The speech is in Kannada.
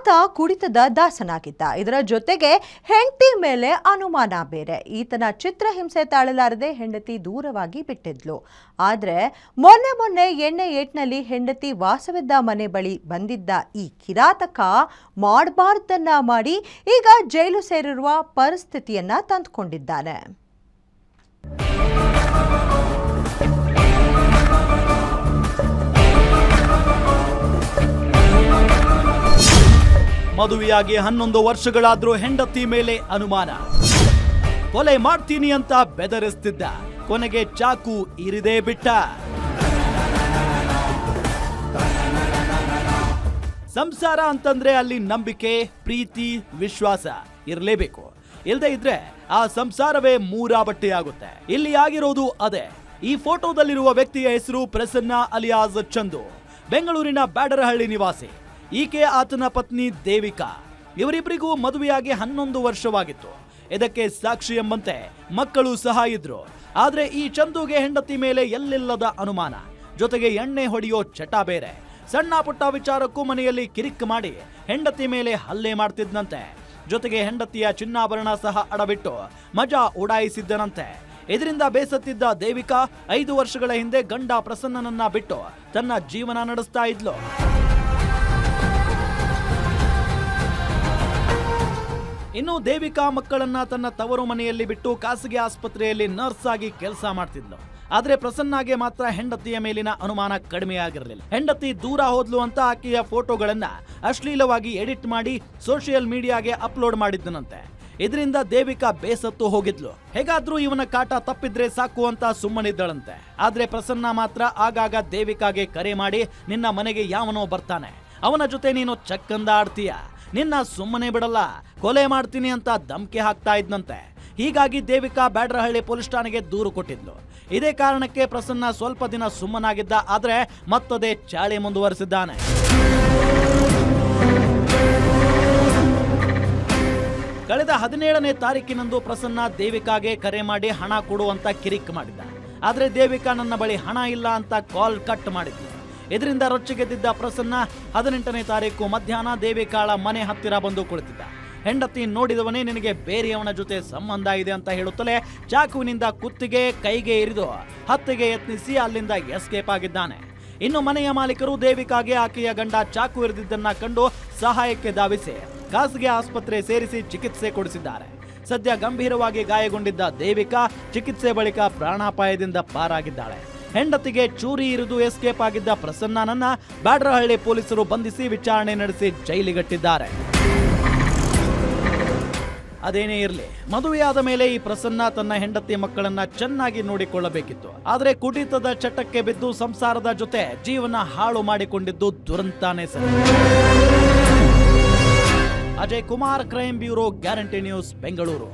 ಆತ ಕುಡಿತದ ದಾಸನಾಗಿದ್ದ. ಇದರ ಜೊತೆಗೆ ಹೆಂಡತಿ ಮೇಲೆ ಅನುಮಾನ ಬೇರೆ. ಈತನ ಚಿತ್ರಹಿಂಸೆ ತಾಳಲಾರದೆ ಹೆಂಡತಿ ದೂರವಾಗಿ ಬಿಟ್ಟಿದ್ಲು. ಆದ್ರೆ ಮೊನ್ನೆ ಎಣ್ಣೆ ಏಟ್ನಲ್ಲಿ ಹೆಂಡತಿ ವಾಸವಿದ್ದ ಮನೆ ಬಳಿ ಬಂದಿದ್ದ ಈ ಕಿರಾತಕ ಮಾಡಬಾರ್ದನ್ನ ಮಾಡಿ ಈಗ ಜೈಲು ಸೇರಿರುವ ಪರಿಸ್ಥಿತಿಯನ್ನ ತಂದುಕೊಂಡಿದ್ದಾನೆ. ಮದುವೆಯಾಗಿ 11 ವರ್ಷಗಳಾದ್ರೂ ಹೆಂಡತಿ ಮೇಲೆ ಅನುಮಾನ. ಕೊಲೆ ಮಾಡ್ತೀನಿ ಅಂತ ಬೆದರಿಸ್ತಿದ್ದ, ಕೊನೆಗೆ ಚಾಕು ಇರಿದೇ ಬಿಟ್ಟ. ಸಂಸಾರ ಅಂತಂದ್ರೆ ಅಲ್ಲಿ ನಂಬಿಕೆ, ಪ್ರೀತಿ, ವಿಶ್ವಾಸ ಇರಲೇಬೇಕು. ಇಲ್ಲದೆ ಇದ್ರೆ ಆ ಸಂಸಾರವೇ ಮೂರಾಬಟ್ಟೆಯಾಗುತ್ತೆ. ಇಲ್ಲಿ ಆಗಿರೋದು ಅದೇ. ಈ ಫೋಟೋದಲ್ಲಿರುವ ವ್ಯಕ್ತಿಯ ಹೆಸರು ಪ್ರಸನ್ನ ಅಲಿಯಾಸ್ ಚಂದು, ಬೆಂಗಳೂರಿನ ಬ್ಯಾಡರಹಳ್ಳಿ ನಿವಾಸಿ. ಈಕೆ ಆತನ ಪತ್ನಿ ದೇವಿಕಾ. ಇವರಿಬ್ಬರಿಗೂ ಮದುವೆಯಾಗಿ 11 ವರ್ಷವಾಗಿತ್ತು. ಇದಕ್ಕೆ ಸಾಕ್ಷಿ ಎಂಬಂತೆ ಮಕ್ಕಳು ಸಹ ಇದ್ರು. ಆದ್ರೆ ಈ ಚಂದುಗೆ ಹೆಂಡತಿ ಮೇಲೆ ಎಲ್ಲಿಲ್ಲದ ಅನುಮಾನ, ಜೊತೆಗೆ ಎಣ್ಣೆ ಹೊಡೆಯೋ ಚಟ ಬೇರೆ. ಸಣ್ಣ ಪುಟ್ಟ ವಿಚಾರಕ್ಕೂ ಮನೆಯಲ್ಲಿ ಕಿರಿಕ್ ಮಾಡಿ ಹೆಂಡತಿ ಮೇಲೆ ಹಲ್ಲೆ ಮಾಡ್ತಿದ್ನಂತೆ. ಜೊತೆಗೆ ಹೆಂಡತಿಯ ಚಿನ್ನಾಭರಣ ಸಹ ಅಡವಿಟ್ಟು ಮಜಾ ಉಡಾಯಿಸಿದ್ದನಂತೆ. ಇದರಿಂದ ಬೇಸತ್ತಿದ್ದ ದೇವಿಕಾ 5 ವರ್ಷಗಳ ಹಿಂದೆ ಗಂಡ ಪ್ರಸನ್ನನನ್ನ ಬಿಟ್ಟು ತನ್ನ ಜೀವನ ನಡೆಸ್ತಾ ಇದ್ಲು. ಇನ್ನು ದೇವಿಕಾ ಮಕ್ಕಳನ್ನ ತನ್ನ ತವರು ಮನೆಯಲ್ಲಿ ಬಿಟ್ಟು ಖಾಸಗಿ ಆಸ್ಪತ್ರೆಯಲ್ಲಿ ನರ್ಸ್ ಆಗಿ ಕೆಲಸ ಮಾಡ್ತಿದ್ಲು. ಆದ್ರೆ ಪ್ರಸನ್ನಾಗೆ ಮಾತ್ರ ಹೆಂಡತಿಯ ಮೇಲಿನ ಅನುಮಾನ ಕಡಿಮೆಯಾಗಿರಲಿಲ್ಲ. ಹೆಂಡತಿ ದೂರ ಹೋದ್ಲು ಅಂತ ಆಕೆಯ ಫೋಟೋಗಳನ್ನ ಅಶ್ಲೀಲವಾಗಿ ಎಡಿಟ್ ಮಾಡಿ ಸೋಷಿಯಲ್ ಮೀಡಿಯಾಗೆ ಅಪ್ಲೋಡ್ ಮಾಡಿದ್ದನಂತೆ. ಇದರಿಂದ ದೇವಿಕಾ ಬೇಸತ್ತು ಹೋಗಿದ್ಲು. ಹೇಗಾದ್ರೂ ಇವನ ಕಾಟ ತಪ್ಪಿದ್ರೆ ಸಾಕು ಅಂತ ಸುಮ್ಮನಿದ್ದಳಂತೆ. ಆದ್ರೆ ಪ್ರಸನ್ನ ಮಾತ್ರ ಆಗಾಗ ದೇವಿಕಾಗೆ ಕರೆ ಮಾಡಿ, ನಿನ್ನ ಮನೆಗೆ ಯಾವನೋ ಬರ್ತಾನೆ, ಅವನ ಜೊತೆ ನೀನು ಚಕ್ಕಂದ ಆಡ್ತೀಯ, ನಿನ್ನ ಸುಮ್ಮನೆ ಬಿಡಲ್ಲ, ಕೊಲೆ ಮಾಡ್ತೀನಿ ಅಂತ ಧಮಕಿ ಹಾಕ್ತಾ ಇದ್ನಂತೆ. ಹೀಗಾಗಿ ದೇವಿಕಾ ಬ್ಯಾಡರಹಳ್ಳಿ ಪೊಲೀಸ್ ಠಾಣೆಗೆ ದೂರು ಕೊಟ್ಟಿದ್ಲು. ಇದೇ ಕಾರಣಕ್ಕೆ ಪ್ರಸನ್ನ ಸ್ವಲ್ಪ ದಿನ ಸುಮ್ಮನಾಗಿದ್ದ. ಆದ್ರೆ ಮತ್ತದೇ ಚಾಳಿ ಮುಂದುವರೆಸಿದ್ದಾನೆ. ಕಳೆದ 17ನೇ ತಾರೀಕಿನಂದು ಪ್ರಸನ್ನ ದೇವಿಕಾಗೆ ಕರೆ ಮಾಡಿ ಹಣ ಕೊಡುವಂತ ಕಿರಿಕ್ ಮಾಡಿದ್ದ. ಆದ್ರೆ ದೇವಿಕಾ ನನ್ನ ಬಳಿ ಹಣ ಇಲ್ಲ ಅಂತ ಕಾಲ್ ಕಟ್ ಮಾಡಿದ್ಲು. ಇದರಿಂದ ರೊಚ್ಚಿಗೆದ್ದಿದ್ದ ಪ್ರಸನ್ನ 18ನೇ ತಾರೀಕು ಮಧ್ಯಾಹ್ನ ದೇವಿಕಾಳ ಮನೆ ಹತ್ತಿರ ಬಂದು ಕುಳಿತಿದ್ದ. ಹೆಂಡತಿ ನೋಡಿದವನೇ ನಿನಗೆ ಬೇರೆಯವನ ಜೊತೆ ಸಂಬಂಧ ಇದೆ ಅಂತ ಹೇಳುತ್ತಲೇ ಚಾಕುವಿನಿಂದ ಕುತ್ತಿಗೆ, ಕೈಗೆ ಇರಿದು ಹತ್ಯೆಗೆ ಯತ್ನಿಸಿ ಅಲ್ಲಿಂದ ಎಸ್ಕೇಪ್ ಆಗಿದ್ದಾನೆ. ಇನ್ನು ಮನೆಯ ಮಾಲೀಕರು ದೇವಿಕಾಗೆ ಆಕೆಯ ಗಂಡ ಚಾಕು ಇರಿದಿದ್ದನ್ನ ಕಂಡು ಸಹಾಯಕ್ಕೆ ಧಾವಿಸಿ ಖಾಸಗಿ ಆಸ್ಪತ್ರೆ ಸೇರಿಸಿ ಚಿಕಿತ್ಸೆ ಕೊಡಿಸಿದ್ದಾರೆ. ಸದ್ಯ ಗಂಭೀರವಾಗಿ ಗಾಯಗೊಂಡಿದ್ದ ದೇವಿಕಾ ಚಿಕಿತ್ಸೆ ಬಳಿಕ ಪ್ರಾಣಾಪಾಯದಿಂದ ಪಾರಾಗಿದ್ದಾಳೆ. ಹೆಂಡತಿಗೆ ಚೂರಿ ಇರಿದು ಎಸ್ಕೇಪ್ ಆಗಿದ್ದ ಪ್ರಸನ್ನನನ್ನ ಬ್ಯಾಡರಹಳ್ಳಿ ಪೊಲೀಸರು ಬಂಧಿಸಿ ವಿಚಾರಣೆ ನಡೆಸಿ ಜೈಲಿಗಟ್ಟಿದ್ದಾರೆ. ಅದೇನೇ ಇರಲಿ, ಮದುವೆಯಾದ ಮೇಲೆ ಈ ಪ್ರಸನ್ನ ತನ್ನ ಹೆಂಡತಿ ಮಕ್ಕಳನ್ನ ಚೆನ್ನಾಗಿ ನೋಡಿಕೊಳ್ಳಬೇಕಿತ್ತು. ಆದ್ರೆ ಕುಡಿತದ ಚಟಕ್ಕೆ ಬಿದ್ದು ಸಂಸಾರದ ಜೊತೆ ಜೀವನ ಹಾಳು ಮಾಡಿಕೊಂಡಿದ್ದು ದುರಂತಾನೇ ಸರಿ. Ajay Kumar, crime bureau, guarantee news, Bengaluru.